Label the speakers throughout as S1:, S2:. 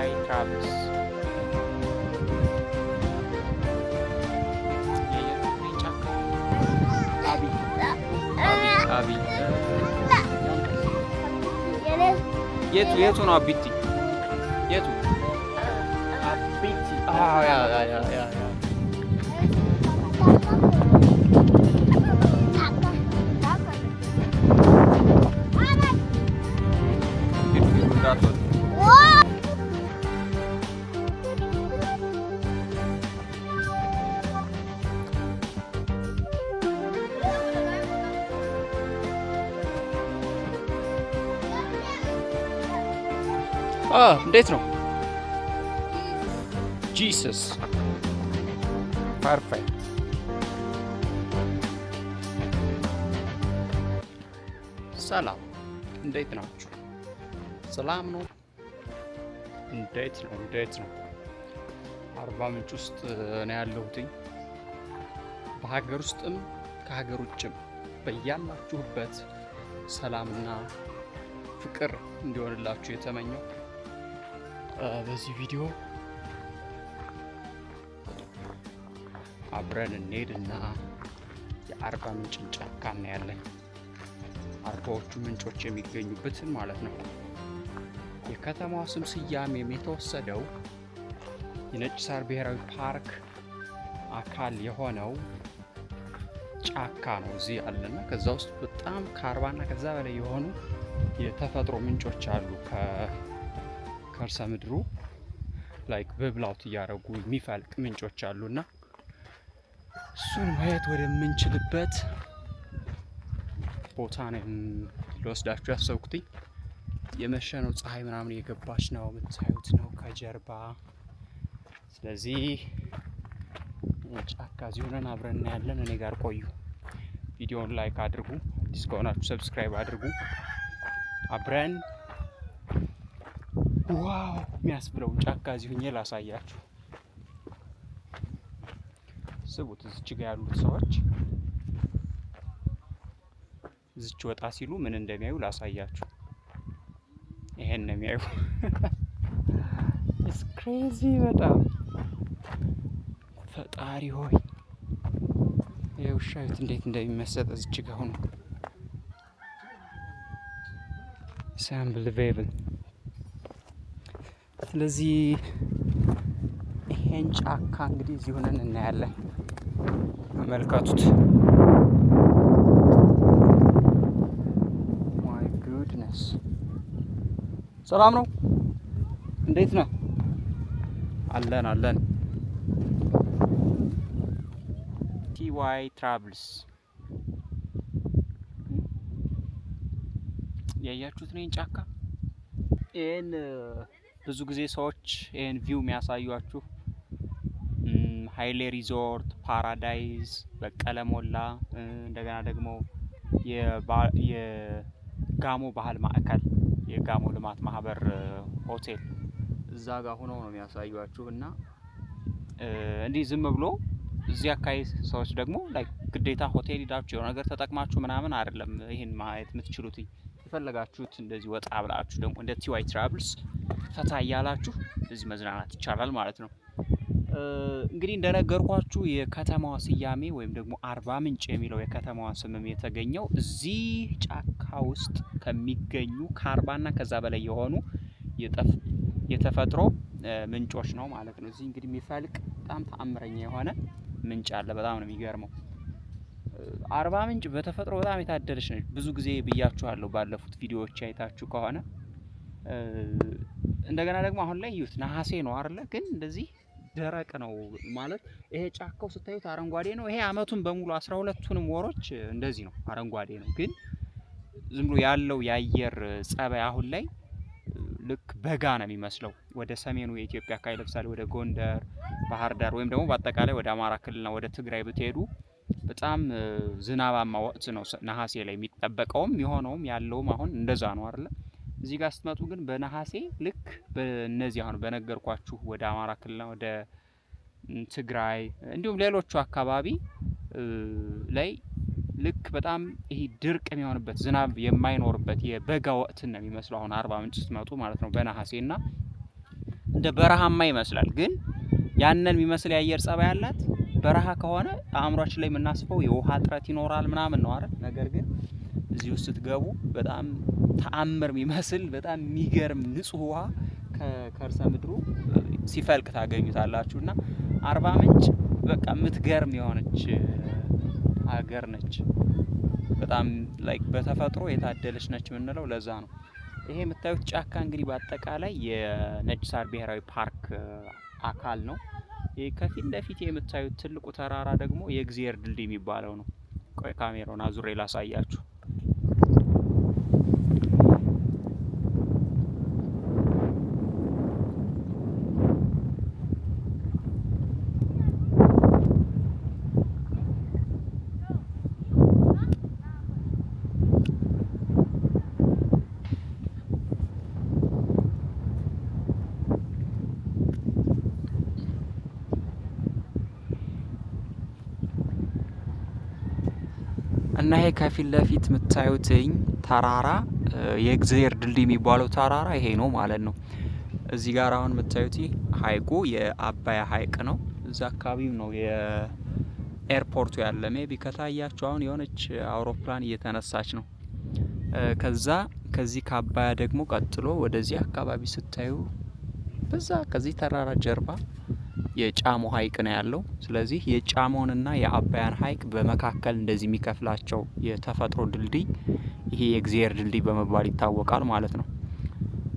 S1: TY Travels Abi የቱ ነው አቢቲ የቱ አቢቲ ያ እንዴት ነው? ጂሰስ ፐርፌክት። ሰላም እንዴት ናችሁ? ሰላም ነው? እንዴት ነው? አርባ ምንጭ ውስጥ ነው ያለሁት። በሀገር ውስጥም ከሀገር ውጭም በያላችሁበት ሰላምና ፍቅር እንዲሆንላችሁ የተመኘው በዚህ ቪዲዮ አብረን እንሄድና የአርባ ምንጭን ጫካ እናያለን። አርባዎቹ ምንጮች የሚገኙበትን ማለት ነው። የከተማዋ ስም ስያሜም የተወሰደው የነጭ ሳር ብሔራዊ ፓርክ አካል የሆነው ጫካ ነው እዚህ ያለና ከዛ ውስጥ በጣም ከ40 እና ከዛ በላይ የሆኑ የተፈጥሮ ምንጮች አሉ። ከርሰ ምድሩ ላይክ በብላውት እያደረጉ የሚፈልቅ ምንጮች አሉና እሱን ማየት ወደምንችልበት ቦታ ነው ልወስዳችሁ ያሰብኩት። የመሸ ነው፣ ፀሐይ ምናምን እየገባች ነው፣ የምታዩት ነው ከጀርባ። ስለዚህ ጫካ እዚህ ሆነን አብረን እናያለን። እኔ ጋር ቆዩ። ቪዲዮውን ላይክ አድርጉ፣ አዲስ ከሆናችሁ ሰብስክራይብ አድርጉ። አብረን ዋው የሚያስብለውን ጫካ እዚህ ሆኜ ላሳያችሁ። ስቡት፣ እዚች ጋር ያሉት ሰዎች እዚች ወጣ ሲሉ ምን እንደሚያዩ ላሳያችሁ። ይሄን ነው የሚያዩ። ኢትስ ክሬዚ በጣም ፈጣሪ ሆይ የውሻዩት እንዴት እንደሚመሰጥ እዚች ጋር ሆኖ ሳምብልቬብል። ስለዚህ ይሄን ጫካ እንግዲህ እዚህ ሆነን እናያለን። ተመልከቱት። ማይ ጉድነስ። ሰላም ነው? እንዴት ነው? አለን። TY Travels ያያችሁት ነው ጫካ። ይሄን ብዙ ጊዜ ሰዎች ይሄን ቪው የሚያሳዩአችሁ ሃይሌ ሪዞርት፣ ፓራዳይዝ፣ በቀለ ሞላ፣ እንደገና ደግሞ የጋሞ ባህል ማዕከል፣ የጋሞ ልማት ማህበር ሆቴል እዛ ጋር ሆነው ነው የሚያሳዩአችሁ። እና እንዲህ ዝም ብሎ እዚህ አካባቢ ሰዎች ደግሞ ላይ ግዴታ ሆቴል ሄዳችሁ የሆነ ነገር ተጠቅማችሁ ምናምን አይደለም ይሄን ማየት የምትችሉት። የፈለጋችሁት እንደዚህ ወጣ ብላችሁ ደግሞ እንደ TY Travels ፈታ እያላችሁ እዚህ መዝናናት ይቻላል ማለት ነው። እንግዲህ እንደነገርኳችሁ የከተማዋ ስያሜ ወይም ደግሞ አርባ ምንጭ የሚለው የከተማዋ ስምም የተገኘው እዚህ ጫካ ውስጥ ከሚገኙ ከ40 እና ከዛ በላይ የሆኑ የተፈጥሮ ምንጮች ነው ማለት ነው። እዚህ እንግዲህ የሚፈልቅ በጣም ተአምረኛ የሆነ ምንጭ አለ። በጣም ነው የሚገርመው። አርባ ምንጭ በተፈጥሮ በጣም የታደለች ነች። ብዙ ጊዜ ብያችኋለሁ ባለፉት ቪዲዮዎች አይታችሁ ከሆነ። እንደገና ደግሞ አሁን ላይ እዩት፣ ነሐሴ ነው አይደለ? ግን እንደዚህ ደረቅ ነው ማለት ይሄ ጫካው ስታዩት አረንጓዴ ነው። ይሄ አመቱን በሙሉ 12ቱንም ወሮች እንደዚህ ነው፣ አረንጓዴ ነው። ግን ዝም ብሎ ያለው የአየር ጸባይ አሁን ላይ ልክ በጋ ነው የሚመስለው። ወደ ሰሜኑ የኢትዮጵያ አካባቢ ለምሳሌ ወደ ጎንደር፣ ባህር ዳር ወይም ደግሞ በአጠቃላይ ወደ አማራ ክልልና ወደ ትግራይ ብትሄዱ በጣም ዝናባማ ወቅት ነው ነሐሴ ላይ የሚጠበቀውም የሆነውም ያለውም አሁን እንደዛ ነው አይደለ? እዚህ ጋር ስትመጡ ግን በነሐሴ ልክ በእነዚህ አሁን በነገርኳችሁ ወደ አማራ ክልልና ወደ ትግራይ እንዲሁም ሌሎቹ አካባቢ ላይ ልክ በጣም ይሄ ድርቅ የሚሆንበት ዝናብ የማይኖርበት የበጋ ወቅት ነው የሚመስለው አሁን አርባ ምንጭ ስትመጡ ማለት ነው በነሐሴ። እና እንደ በረሃማ ይመስላል፣ ግን ያንን የሚመስል የአየር ጸባይ ያላት በረሃ ከሆነ አእምሯችን ላይ የምናስበው የውሃ እጥረት ይኖራል ምናምን ነው አይደል? ነገር ግን እዚህ ውስጥ ስትገቡ በጣም ተአምር የሚመስል በጣም የሚገርም ንጹህ ውሃ ከከርሰ ምድሩ ሲፈልቅ ታገኙታላችሁና አርባ ምንጭ በቃ የምትገርም የሆነች ሀገር ነች። በጣም ላይክ በተፈጥሮ የታደለች ነች የምንለው ለዛ ነው። ይሄ የምታዩት ጫካ እንግዲህ በአጠቃላይ የነጭ ሳር ብሔራዊ ፓርክ አካል ነው። ይሄ ከፊት ለፊት የምታዩት ትልቁ ተራራ ደግሞ የእግዚአብሔር ድልድይ የሚባለው ነው። ቆይ ካሜራውን አዙሬ ላሳያችሁ። እና ይሄ ከፊት ለፊት የምታዩትኝ ተራራ የእግዚአብሔር ድልድይ የሚባለው ተራራ ይሄ ነው ማለት ነው። እዚህ ጋር አሁን የምታዩት ሀይቁ የአባያ ሀይቅ ነው። እዛ አካባቢው ነው የኤርፖርቱ ያለ። ሜቢ ከታያችሁ አሁን የሆነች አውሮፕላን እየተነሳች ነው። ከዚህ ከአባያ ደግሞ ቀጥሎ ወደዚህ አካባቢ ስታዩ በዛ ከዚህ ተራራ ጀርባ የጫሞ ሀይቅ ነው ያለው። ስለዚህ የጫሞንና የአባያን ሀይቅ በመካከል እንደዚህ የሚከፍላቸው የተፈጥሮ ድልድይ ይሄ የእግዚአብሔር ድልድይ በመባል ይታወቃል ማለት ነው።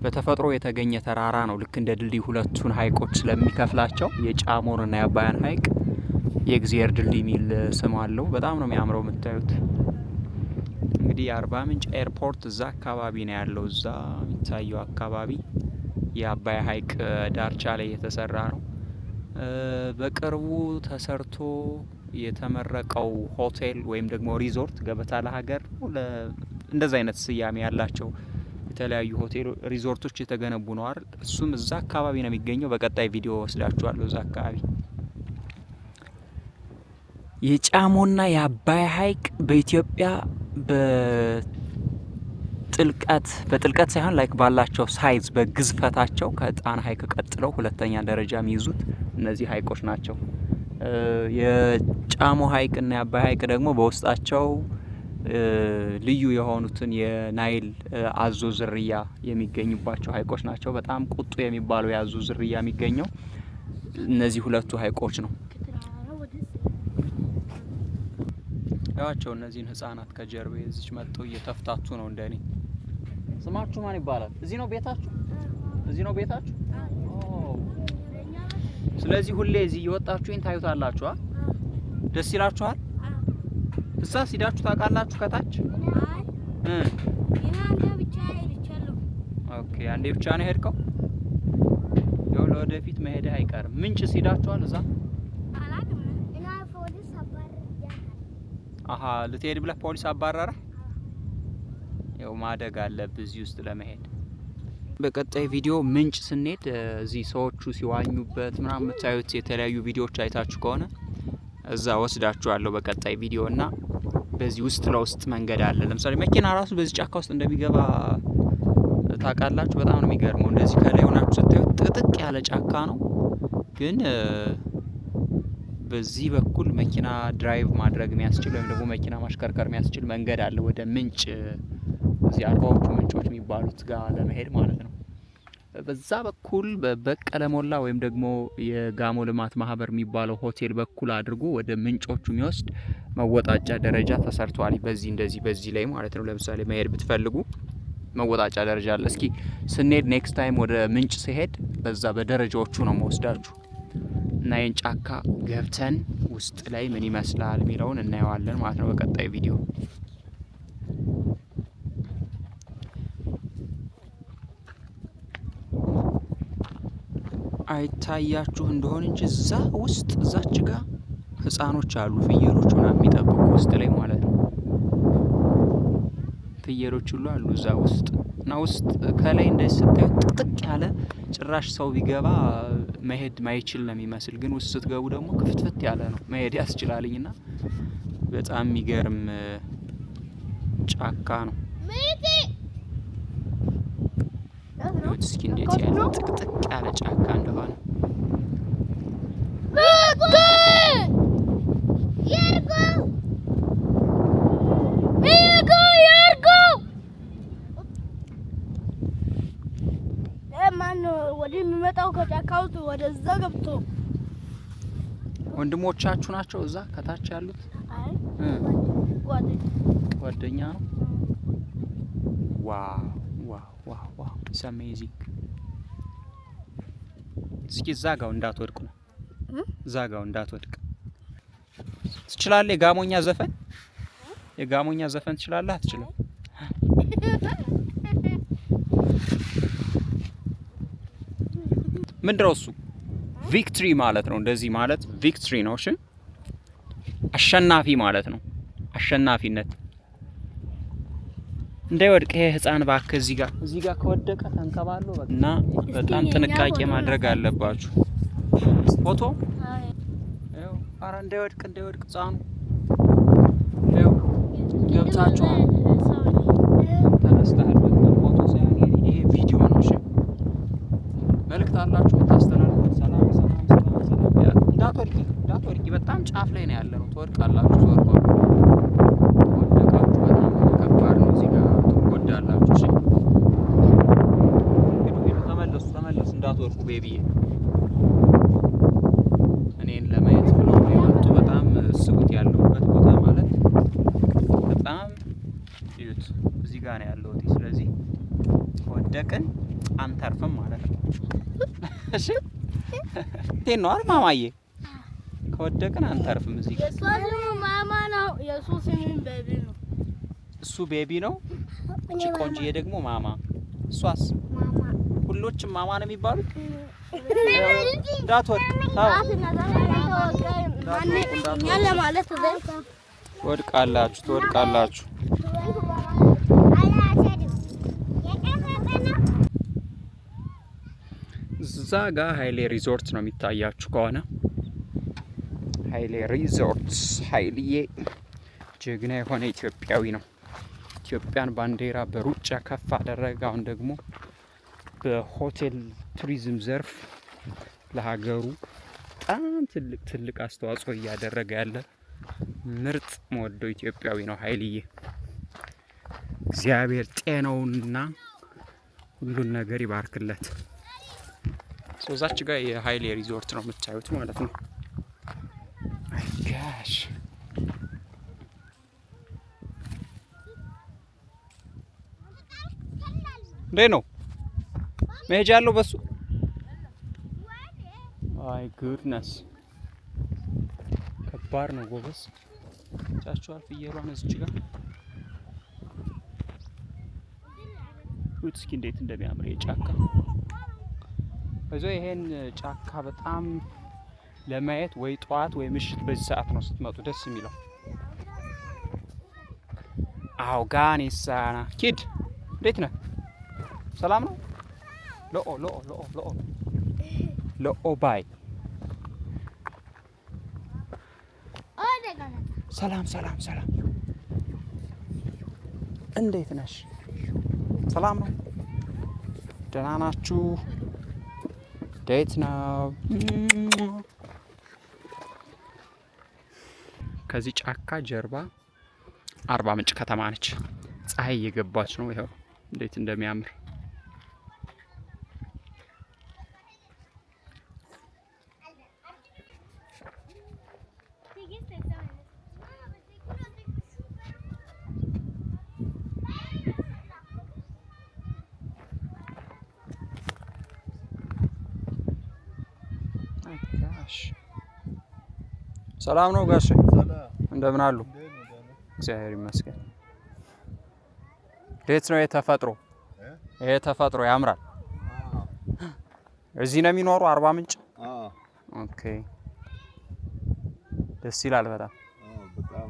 S1: በተፈጥሮ የተገኘ ተራራ ነው። ልክ እንደ ድልድይ ሁለቱን ሀይቆች ስለሚከፍላቸው የጫሞንና የአባያን ሀይቅ የእግዚአብሔር ድልድይ የሚል ስም አለው። በጣም ነው የሚያምረው የምታዩት። እንግዲህ የአርባ ምንጭ ኤርፖርት እዛ አካባቢ ነው ያለው። እዛ የሚታየው አካባቢ የአባያ ሀይቅ ዳርቻ ላይ የተሰራ ነው። በቅርቡ ተሰርቶ የተመረቀው ሆቴል ወይም ደግሞ ሪዞርት ገበታ ለሀገር እንደዛ አይነት ስያሜ ያላቸው የተለያዩ ሆቴል ሪዞርቶች የተገነቡ ነው አይደል? እሱም እዛ አካባቢ ነው የሚገኘው። በቀጣይ ቪዲዮ ወስዳችኋለሁ እዛ አካባቢ። የጫሞና የአባያ ሀይቅ በኢትዮጵያ በጥልቀት ሳይሆን ላይክ ባላቸው ሳይዝ በግዝፈታቸው ከጣና ሀይቅ ቀጥለው ሁለተኛ ደረጃ የሚይዙት እነዚህ ሀይቆች ናቸው። የጫሞ ሀይቅና የአባይ ሀይቅ ደግሞ በውስጣቸው ልዩ የሆኑትን የናይል አዞ ዝርያ የሚገኙባቸው ሀይቆች ናቸው። በጣም ቁጡ የሚባለው የአዞ ዝርያ የሚገኘው እነዚህ ሁለቱ ሀይቆች ነው። ያዋቸው እነዚህን ህፃናት ከጀርባ እዚች መጥተው እየተፍታቱ ነው እንደኔ። ስማችሁ ማን ይባላል? እዚህ ነው ቤታችሁ? እዚህ ነው ቤታችሁ? ስለዚህ ሁሌ እዚህ እየወጣችሁኝ ታዩታላችሁ። ደስ ይላችኋል? እዛ ሲዳችሁ ታውቃላችሁ ከታች? ኦኬ፣ አንዴ ብቻ ነው ሄድከው? ያው ለወደፊት መሄድ አይቀርም። ምንጭ ሲዳችኋል እዛ? አሃ፣ ልትሄድ ብለህ ፖሊስ አባረረ? ያው ማደግ አለብህ እዚህ ውስጥ ለመሄድ። በቀጣይ ቪዲዮ ምንጭ ስንሄድ እዚህ ሰዎቹ ሲዋኙበት ምናምን የምታዩት የተለያዩ ቪዲዮዎች አይታችሁ ከሆነ እዛ ወስዳችኋለሁ በቀጣይ ቪዲዮ። እና በዚህ ውስጥ ለውስጥ መንገድ አለ። ለምሳሌ መኪና ራሱ በዚህ ጫካ ውስጥ እንደሚገባ ታውቃላችሁ። በጣም ነው የሚገርመው። እንደዚህ ከላይ ሆናችሁ ስታዩት ጥቅጥቅ ያለ ጫካ ነው፣ ግን በዚህ በኩል መኪና ድራይቭ ማድረግ የሚያስችል ወይም ደግሞ መኪና ማሽከርከር የሚያስችል መንገድ አለ ወደ ምንጭ፣ እዚህ አርባዎቹ ምንጮች የሚባሉት ጋር ለመሄድ ማለት ነው። በዛ በኩል በበቀለ ሞላ ወይም ደግሞ የጋሞ ልማት ማህበር የሚባለው ሆቴል በኩል አድርጎ ወደ ምንጮቹ የሚወስድ መወጣጫ ደረጃ ተሰርቷል። በዚህ እንደዚህ በዚህ ላይ ማለት ነው። ለምሳሌ መሄድ ብትፈልጉ መወጣጫ ደረጃ አለ። እስኪ ስንሄድ ኔክስት ታይም ወደ ምንጭ ሲሄድ በዛ በደረጃዎቹ ነው መወስዳችሁ እና ይህን ጫካ ገብተን ውስጥ ላይ ምን ይመስላል የሚለውን እናየዋለን ማለት ነው በቀጣይ ቪዲዮ። አይታያችሁ እንደሆነ እንጂ እዛ ውስጥ እዛች ጋር ህፃኖች አሉ፣ ፍየሎች ምናምን የሚጠብቁ ውስጥ ላይ ማለት ነው። ፍየሎች ሁሉ አሉ እዛ ውስጥ እና ውስጥ ከላይ እንደዚህ ስታዩት ጥቅጥቅ ያለ ጭራሽ ሰው ቢገባ መሄድ ማይችል ነው የሚመስል፣ ግን ውስጥ ስትገቡ ደግሞ ክፍትፍት ያለ ነው፣ መሄድ ያስችላልኝና በጣም የሚገርም ጫካ ነው። እስኪ እንዴት ያለ ጥቅጥቅ ያለ ጫካ እንደሆነ
S2: ወደ የሚመጣው ከጫካው ወደዛ ገብቶ
S1: ወንድሞቻችሁ ናቸው እዛ ከታች ያሉት?
S2: አይ
S1: ጓደኛ ነው። ዋው ዋው ዋው ዋው ኢትስ አሜዚንግ። እስኪ ዛጋው እንዳትወድቅ ነው። ዛጋው እንዳትወድቅ። ትችላለህ? የጋሞኛ ዘፈን ትችላለህ? አትችልም? ምንድነው እሱ? ቪክትሪ ማለት ነው። እንደዚህ ማለት ቪክትሪ ነው። እሺ አሸናፊ ማለት ነው። አሸናፊነት። እንዳይወድቅ ይሄ ህፃን እባክህ እዚህ ጋር ከወደቀ ተንከባሎ እና በጣም ጥንቃቄ ማድረግ አለባችሁ። ፎቶ አዎ፣ አረ እንዳይወድቅ ህፃኑ አዎ፣ ገብታችሁ ተነስተሃል። ፎቶ ሳይሆን ይሄ ቪዲዮ ነው። እሺ መልእክት አላችሁ ታስተላልፉት። ሰላም እንዳትወድቂ። በጣም ጫፍ ላይ ነው ያለነው። ትወድቃላችሁ። ወደቃችሁ በጣም ከባድ ነው። እዚህ ጋር ትጎዳላችሁ። እሺ ሂዱ፣ ተመለሱ። እንዳትወድቁ ቤቢዬ። እኔን ለማየት ብለው የመጡ በጣም ስጉት ያለሁበት ቦታ ማለት በጣም እዩት። እዚህ ጋር ነው ያለሁት። ስለዚህ ወደቅን አንተርፍም ማለት ነው። እሺ እንዴት ነው ማማዬ? ከወደቅን አንተርፍም። እዚህ ጋር
S2: የሱ ማማ ነው። የሱ ስም ቤቢ ነው።
S1: እሱ ቤቢ ነው። እቺ ቆንጆዬ ደግሞ ማማ። እሷስ?
S2: ማማ።
S1: ሁሎችም ማማ ነው የሚባሉት። እንዳትወድቅ።
S2: ያለ ማለት
S1: ትወድቃላችሁ። እዛ ጋር ሀይሌ ሪዞርት ነው የሚታያችሁ ከሆነ ሀይሌ ሪዞርት። ሀይልዬ ጀግና የሆነ ኢትዮጵያዊ ነው። ኢትዮጵያን ባንዲራ በሩጫ ከፍ አደረገ። አሁን ደግሞ በሆቴል ቱሪዝም ዘርፍ ለሀገሩ በጣም ትልቅ አስተዋጽኦ እያደረገ ያለ ምርጥ መወደው ኢትዮጵያዊ ነው ሀይልዬ። እግዚአብሔር ጤናውንና ሁሉን ነገር ይባርክለት። ሶዛች ጋር የሀይሌ ሪዞርት ነው የምታዩት ማለት ነው። አይ ጋሽ እንዴ ነው መሄጃ ያለው በሱ። አይ ጉድነስ ከባድ ነው ጎበዝ። ቻቻው ፍየሏን እዚች ጋር እስኪ እንዴት እንደሚያምር የጫካ በዛ። ይሄን ጫካ በጣም ለማየት ወይ ጧት ወይ ምሽት በዚህ ሰዓት ነው ስትመጡ ደስ የሚለው። አው ጋኔሳና ኪድ እንዴት ነህ? ሰላም ነው? ሎኦ ባይ ሰላም። እንዴት ነሽ? ሰላም ነው? ደህና ናችሁ? እንዴት ነው? ከዚህ ጫካ ጀርባ አርባ ምንጭ ከተማ ነች። ፀሐይ እየገባች ነው። ይኸው እንዴት እንደሚያምር ሰላም ነው ጋሼ? እንደምን አሉ? እግዚአብሔር ይመስገን። እንዴት ነው የተፈጥሮ? ይሄ ተፈጥሮ ያምራል። እዚህ ነው የሚኖሩ አርባ ምንጭ? ኦኬ ደስ ይላል በጣም።
S3: በጣም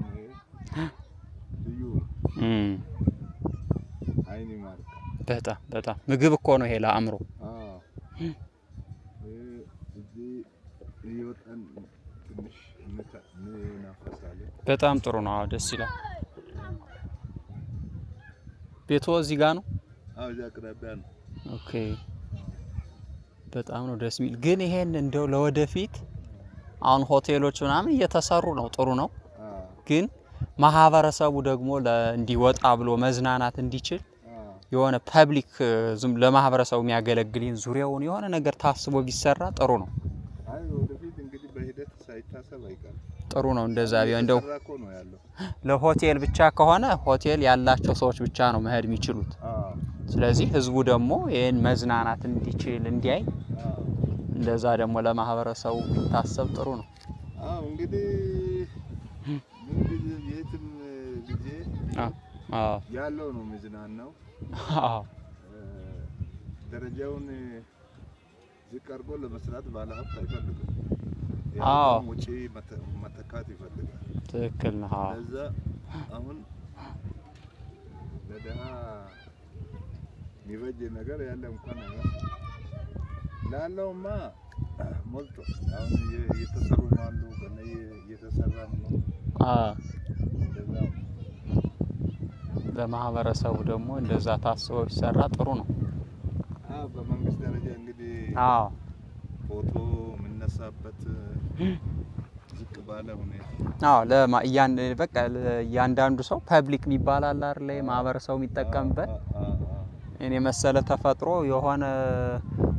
S3: ልዩ አይኔ ማርካ
S1: በጣም ምግብ እኮ ነው ይሄ ለአእምሮ። በጣም ጥሩ ነው። ደስ ይላል። ቤቶ እዚህ ጋር ነው?
S3: እዚህ አቅራቢያ ነው።
S1: ኦኬ በጣም ነው ደስ የሚል። ግን ይሄን እንደው ለወደፊት አሁን ሆቴሎች ምናምን እየተሰሩ ነው፣ ጥሩ ነው። ግን ማህበረሰቡ ደግሞ እንዲወጣ ብሎ መዝናናት እንዲችል የሆነ ፐብሊክ ዝም ለማህበረሰቡ የሚያገለግልን ዙሪያውን የሆነ ነገር ታስቦ ቢሰራ ጥሩ ነው።
S3: አይ ወደፊት እንግዲህ በሂደት ሳይታሰብ አይቀርም።
S1: ጥሩ ነው እንደዛ ቢሆን። እንደው ለሆቴል ብቻ ከሆነ ሆቴል ያላቸው ሰዎች ብቻ ነው መሄድ የሚችሉት። ስለዚህ ህዝቡ ደግሞ ይሄን መዝናናት እንዲችል እንዲያይ እንደዛ ደግሞ ለማህበረሰቡ ቢታሰብ ጥሩ ነው።
S3: አዎ እንግዲህ የትም ጊዜ ያለው ነው መዝናናው። ደረጃውን ዝቅ አድርጎ ለመስራት ባለሀብት አይፈልግም። ውጪ መተካት ይፈልጋል።
S1: ትክክል ነው።
S3: ለዛ አሁን ለደሃ የሚበጅ ነገር ያለ እንኳን ላለውማ ሞልቶ አሁን እየተሰሩ አሉ፣ ገና እየተሰራም ነው።
S1: ለማህበረሰቡ ደግሞ እንደዛ ታስቦ ቢሰራ ጥሩ ነው።
S3: በመንግስት ደረጃ እንግዲህ ፎቶ የምነሳበት ዝቅ ባለ ሁኔታ
S1: በቃ እያንዳንዱ ሰው ፐብሊክ የሚባል አለ አይደል? ማህበረሰቡ የሚጠቀምበት እኔ መሰለ ተፈጥሮ የሆነ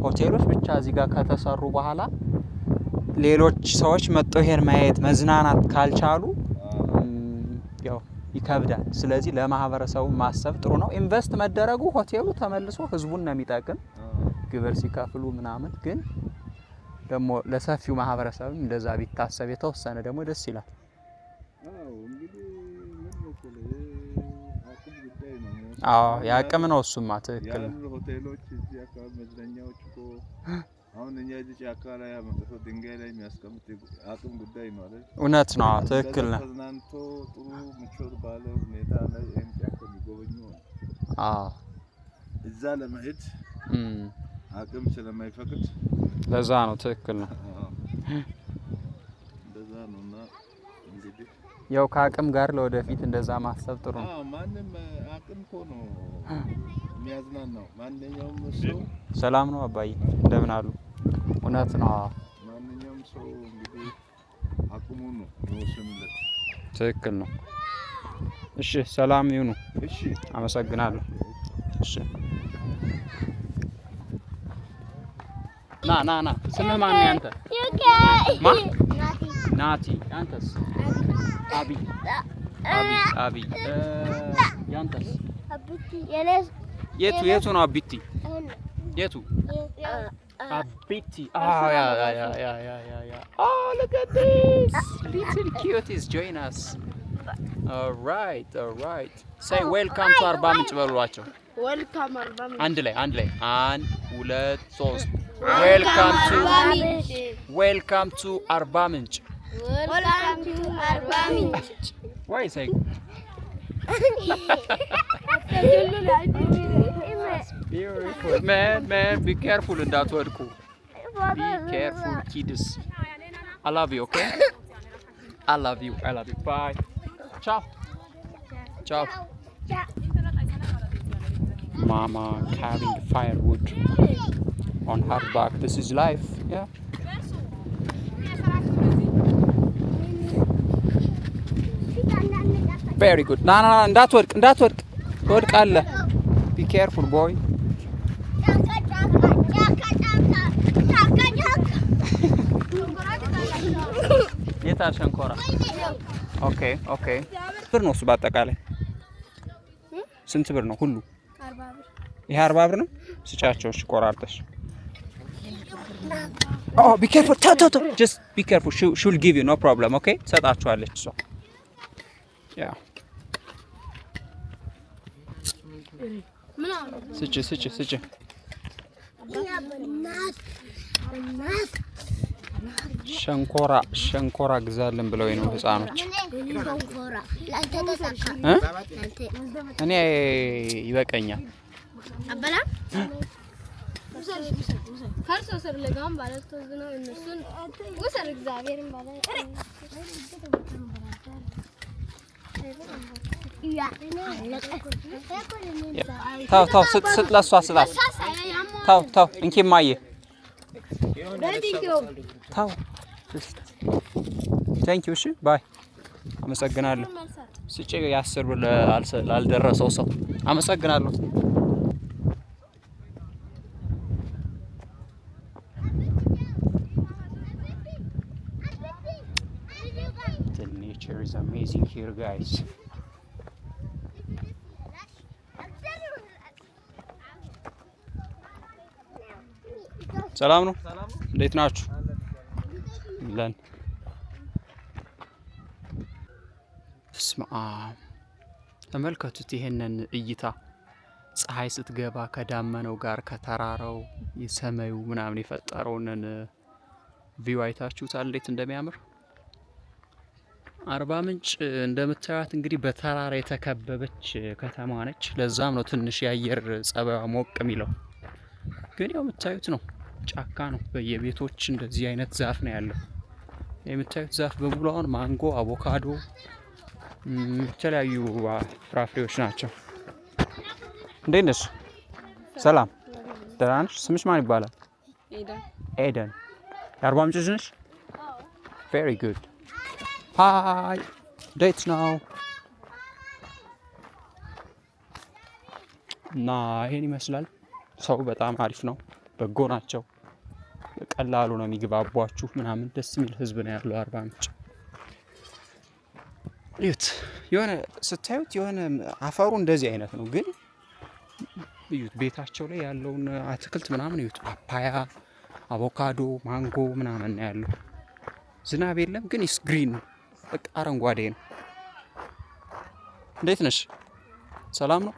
S1: ሆቴሎች ብቻ እዚህ ጋር ከተሰሩ በኋላ ሌሎች ሰዎች መጥተው ይሄን ማየት መዝናናት ካልቻሉ ያው ይከብዳል። ስለዚህ ለማህበረሰቡ ማሰብ ጥሩ ነው። ኢንቨስት መደረጉ ሆቴሉ ተመልሶ ህዝቡን ነው የሚጠቅም ግብር ሲከፍሉ ምናምን። ግን ደግሞ ለሰፊው ማህበረሰብ እንደዛ ቢታሰብ የተወሰነ ደግሞ ደስ ይላል። ያቅም ነው እሱማ ትክክል ነው።
S3: ሆቴሎች እዚህ አካባቢ መዝናኛዎች እኮ አሁን እኛ እዚህ ጫካ ላይ አመጥቶ ድንጋይ ላይ የሚያስቀምጥ አቅም ጉዳይ ነው አይደል?
S1: እውነት ነው፣ ትክክል ነው።
S3: ተዝናንቶ ጥሩ ምቾት ባለ ሁኔታ ላይ ጫካ የሚጎበኙ እዛ ለመሄድ አቅም ስለማይፈቅድ
S1: ለዛ ነው። ትክክል ነው።
S3: እንደዛ ነውና እንግዲህ
S1: ያው ከአቅም ጋር ለወደፊት እንደዛ ማሰብ ጥሩ ነው።
S3: ማንም አቅም እኮ ነው የሚያዝናናው። ማንኛውም ሰው
S1: ሰላም ነው አባዬ፣ እንደምን አሉ? እውነት ነው።
S3: ማንኛውም ሰው እንግዲህ አቅሙ ነው የሚወስንለት።
S1: ትክክል ነው። እሺ ሰላም ይሁኑ።
S3: እሺ
S1: አመሰግናለሁ። እሺ ና ስምህ ማን ነው ያንተ? ናቲ። ያንተስ? አቢ ያንተስ? የቱ ነው አቢቲ? የቱ? አቢቲ። Oh, look at this. Little cuties join us. All right. Say welcome to Arba Minch በሏቸው።
S2: Welcome Arba Minch.
S1: አንድ ላይ 1 2 3 Welcome to Arba Minch.
S2: Welcome to Arba Minch.
S1: Why say? Beautiful. Man, be careful እንዳትወድቁ. Be careful kids. I love you, okay? I love you. Bye. Ciao. Mama carrying firewood on her back. This is life, yeah. Very good. No, እንዳትወድቅ ትወድቃለህ. Be careful, boy. የታ ሸንኮራ? ኦኬ። ብር ነው እሱ በአጠቃላይ ስንት ብር ነው ሁሉ?
S2: 40 ብር።
S1: ይሄ 40 ብር ነው። ስጫቸው እሺ፣ ቆራርጠሽ። Oh, be careful. Just be careful. She will give you, no problem, okay? ሰጣችኋለች እሷ። Yeah. ስጭ ሸንኮራ ግዛልን ብለው ነው ህፃኖች። እኔ ይበቀኛል።
S2: አበላ ካልሶ ስር ለጋም ባለት ተዝነው እነሱን ወሰር እግዚአብሔርን ባለት
S1: ታው ስትለሷ ስላት ታው እንኪ ማየ ታው ታንኪዩ እሺ ባይ አመሰግናለሁ ስጪ የ10 ብር ላልደረሰው ሰው አመሰግናለሁ The nature is amazing here guys ሰላም ነው እንዴት ናችሁ ለን ስማ ተመልከቱት ይሄንን እይታ ፀሐይ ስትገባ ከዳመናው ጋር ከተራራው የሰማዩ ምናምን የፈጠረውን ቪው አይታችሁታል እንዴት እንደሚያምር አርባ ምንጭ እንደምታዩት እንግዲህ በተራራ የተከበበች ከተማ ነች ለዛም ነው ትንሽ የአየር ጸባዩ ሞቅ የሚለው ግን ያው የምታዩት ነው ጫካ ነው በየቤቶች እንደዚህ አይነት ዛፍ ነው ያለው የምታዩት ዛፍ በሙሉ አሁን ማንጎ አቮካዶ የተለያዩ ፍራፍሬዎች ናቸው እንዴት ነሽ ሰላም ደህና ነሽ ስምሽ ማን ይባላል ኤደን የአርባ ምንጭ ልጅ ነሽ very good hi dates now እና ይሄን ይመስላል ሰው በጣም አሪፍ ነው በጎ ናቸው ቀላሉ ነው የሚግባቧችሁ ምናምን ደስ የሚል ህዝብ ነው ያለው አርባ ምንጭ እዩት የሆነ ስታዩት የሆነ አፈሩ እንደዚህ አይነት ነው ግን እዩት ቤታቸው ላይ ያለውን አትክልት ምናምን እዩት ፓፓያ አቮካዶ ማንጎ ምናምን ነው ያለው ዝናብ የለም ግን ኢስ ግሪን በቃ አረንጓዴ ነው እንዴት ነሽ ሰላም ነው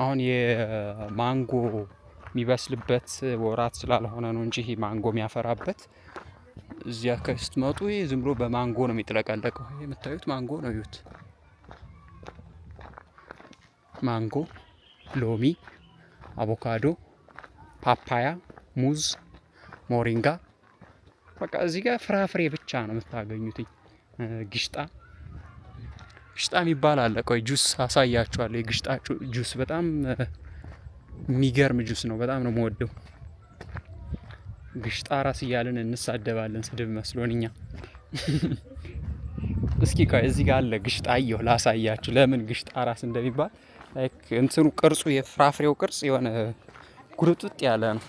S1: አሁን የማንጎ የሚበስልበት ወራት ስላልሆነ ነው እንጂ ማንጎ የሚያፈራበት እዚያ ከስትመጡ ዝም ብሎ በማንጎ ነው የሚጥለቀለቀው የምታዩት ማንጎ ነው ይዩት ማንጎ ሎሚ አቮካዶ ፓፓያ ሙዝ ሞሪንጋ በቃ እዚህ ጋር ፍራፍሬ ብቻ ነው የምታገኙት ግሽጣ የሚባል አለ ቆይ ጁስ አሳያችኋለሁ የግሽጣ ጁስ በጣም የሚገርም ጁስ ነው በጣም ነው የምወደው ግሽጣ ራስ እያልን እንሳደባለን ስድብ መስሎንኛ እስኪ ቆይ እዚህ ጋር አለ ግሽጣ አየሁ ላሳያችሁ ለምን ግሽጣ ራስ እንደሚባል ላይክ እንትኑ ቅርጹ የፍራፍሬው ቅርጽ የሆነ ጉርጥጥ ያለ ነው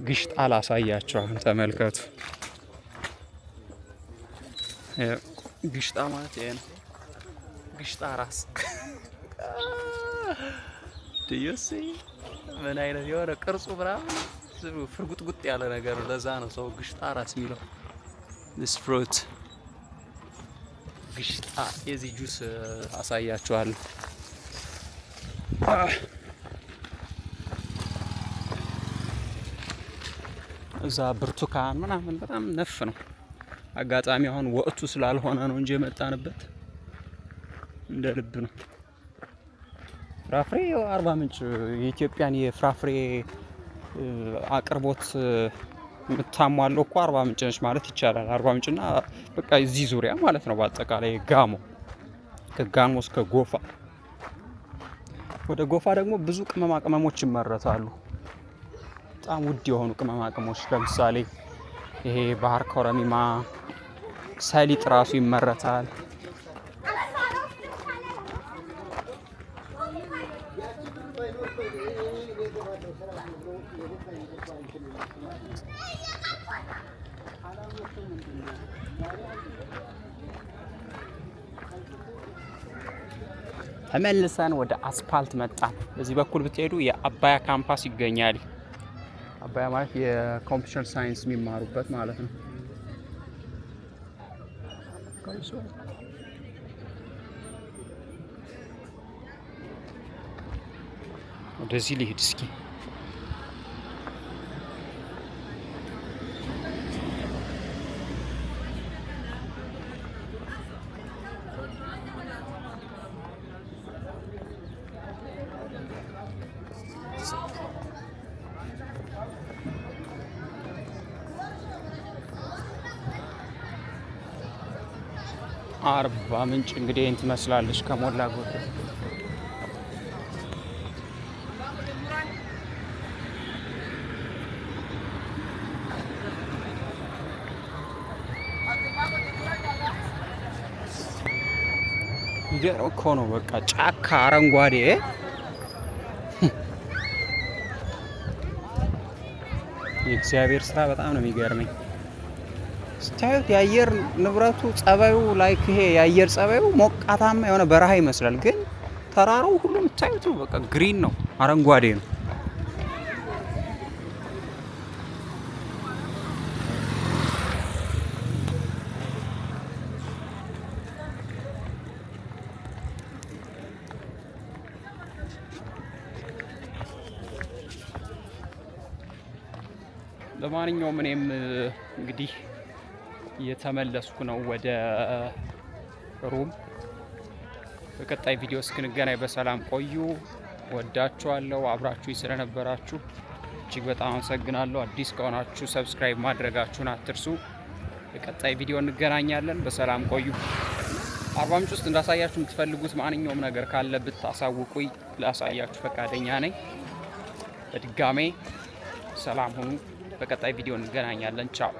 S1: ግሽጣ ላሳያችሁ አሁን ተመልከቱ ግሽጣ ማለት ይሄ ነው ግሽጣ ራስ ዲዩሲ ምን አይነት የሆነ ቅርጹ ብራም ፍርጉጥጉጥ ያለ ነገር ለዛ ነው ሰው ግሽጣ ራስ የሚለው this fruit ግሽጣ የዚህ ጁስ አሳያችኋለሁ እዛ ብርቱካን ምናምን በጣም ነፍ ነው አጋጣሚ አሁን ወቅቱ ስላልሆነ ነው እንጂ የመጣንበት እንደ ልብ ነው ፍራፍሬ አርባ ምንጭ የኢትዮጵያን የፍራፍሬ አቅርቦት የምታሟለው እኮ አርባ ምንጭ ነች ማለት ይቻላል አርባ ምንጭና በቃ እዚህ ዙሪያ ማለት ነው በአጠቃላይ ጋሞ ከጋሞ እስከ ጎፋ ወደ ጎፋ ደግሞ ብዙ ቅመማ ቅመሞች ይመረታሉ በጣም ውድ የሆኑ ቅመማ ቅመሞች ለምሳሌ ይሄ ባህር ኮረሚማ ሰሊጥ ራሱ ይመረታል ተመልሰን ወደ አስፓልት መጣን በዚህ በኩል ብትሄዱ የአባያ ካምፓስ ይገኛል አባያ ማለት የኮምፒውተር ሳይንስ የሚማሩበት ማለት ነው ወደዚህ ልሂድ እስኪ አርባ ምንጭ እንግዲህ ይህን ትመስላለች ከሞላ ጎደል። ይገርም እኮ ነው። በቃ ጫካ አረንጓዴ የእግዚአብሔር ስራ በጣም ነው የሚገርመኝ። ስታዩት የአየር ንብረቱ ጸባዩ ላይክ ይሄ የአየር ጸባዩ ሞቃታማ የሆነ በረሃ ይመስላል፣ ግን ተራራው ሁሉ የምታዩት ነው በቃ ግሪን ነው፣ አረንጓዴ ነው። ለማንኛውም እኔም እንግዲህ እየተመለስኩ ነው ወደ ሩም። በቀጣይ ቪዲዮ እስክንገናኝ በሰላም ቆዩ። ወዳችኋለሁ። አብራችሁ ስለነበራችሁ እጅግ በጣም አመሰግናለሁ። አዲስ ከሆናችሁ ሰብስክራይብ ማድረጋችሁን አትርሱ። በቀጣይ ቪዲዮ እንገናኛለን። በሰላም ቆዩ። አርባ ምንጭ ውስጥ እንዳሳያችሁ የምትፈልጉት ማንኛውም ነገር ካለ ብታሳውቁኝ ላሳያችሁ ፈቃደኛ ነኝ። በድጋሜ ሰላም ሁኑ። በቀጣይ ቪዲዮ እንገናኛለን። ቻው።